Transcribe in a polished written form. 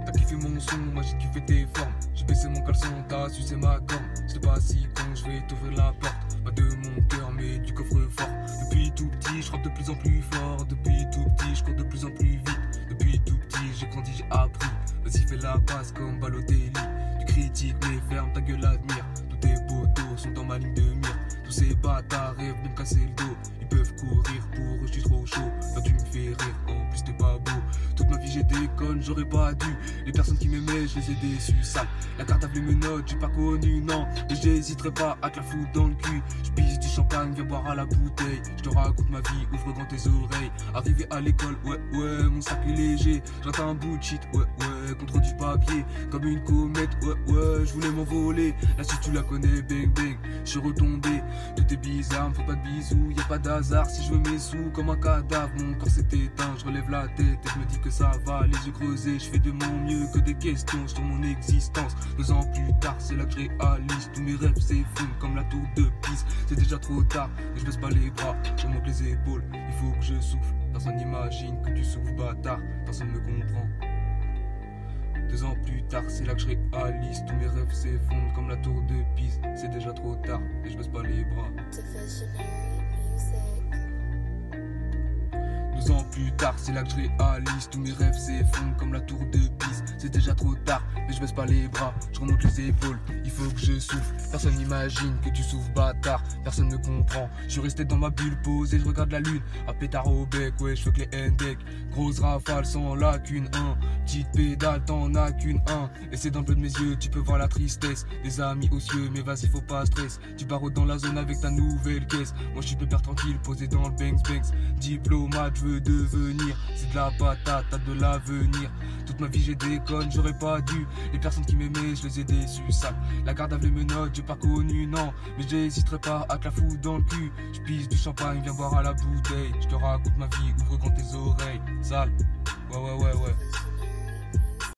T'as kiffé mon son, moi j'ai kiffé tes formes. J'ai baissé mon caleçon, t'as sucé ma gomme. J'étais pas si con, je vais t'ouvrir la porte. Pas de mon cœur mais du coffre-fort. Depuis tout petit, je rappe de plus en plus fort. Depuis tout petit, je cours de plus en plus vite. Depuis tout petit, j'ai grandi, j'ai appris. Vas-y fais la passe comme Balotelli. Tu critiques mais ferme ta gueule, admire. Tous tes potos sont dans ma ligne de mire. Tous ces bâtards rêvent de me casser le dos. Ils peuvent courir pour eux, je suis trop chaud. Toi tu me fais rire, en plus t'es pas beau. Toute ma vie j'ai des connes, j'aurais pas dû. Les personnes qui m'aimaient, je les ai déçus, sale. La carte avait mes notes, j'ai pas connu, non. Et j'hésiterai pas à te la foutre dans le cul. Je pisse du champagne, viens boire à la bouteille. Je te raconte ma vie, ouvre grand tes oreilles. Arrivé à l'école, ouais, mon sac est léger. J'entends un bout de shit, ouais, contre du papier. Comme une comète, ouais, je voulais m'envoler. Là si tu la connais, bang bang, je suis retombé. Tout est bizarre, me fais pas de bisous, y a pas d'hasard. Si je veux mes sous comme un cadavre, mon corps s'est éteint. Je relève la tête et je me dis que ça va, les yeux creusés. Je fais de mon mieux que des questions sur mon existence. 2 ans plus tard, c'est là que je réalise. Tous mes rêves s'effondrent comme la tour de Pise. C'est déjà trop tard, mais je baisse pas les bras, je monte les épaules. Il faut que je souffle, personne n'imagine que tu souffres, bâtard. Personne me comprend. 2 ans plus tard, c'est là que je réalise. Tous mes rêves s'effondrent comme la tour de Pise. C'est déjà trop tard, et je baisse pas les bras. 2 ans plus tard, c'est là que je réalise. Tous mes rêves s'effondrent comme la tour de Pise. C'est déjà trop tard, mais je baisse pas les bras. Je remonte les épaules, il faut que je souffle. Personne n'imagine que tu souffres, bâtard. Personne ne comprend. Je suis resté dans ma bulle posée, je regarde la lune. À pétard au bec, ouais, je fais que les NDEC. Grosse rafale sans lacune, petite pédale, t'en as qu'une, Et c'est dans le bleu de mes yeux, tu peux voir la tristesse. Des amis aux cieux, mais vas-y, faut pas stress. Tu barreaux dans la zone avec ta nouvelle caisse. Moi, je suis pépère tranquille, posé dans le banks. Diplomate, je veux devenir. C'est de la patate, t'as de l'avenir. Toute ma vie, j'ai des connes, j'aurais pas dû. Les personnes qui m'aimaient, je les ai déçus, sale. La garde avait mes notes, j'ai pas connu, non. Mais j'hésiterai pas à te la foutre dans le cul. Je pisse du champagne, viens boire à la bouteille. Je te raconte ma vie, ouvre grand tes oreilles, sale. Ouais.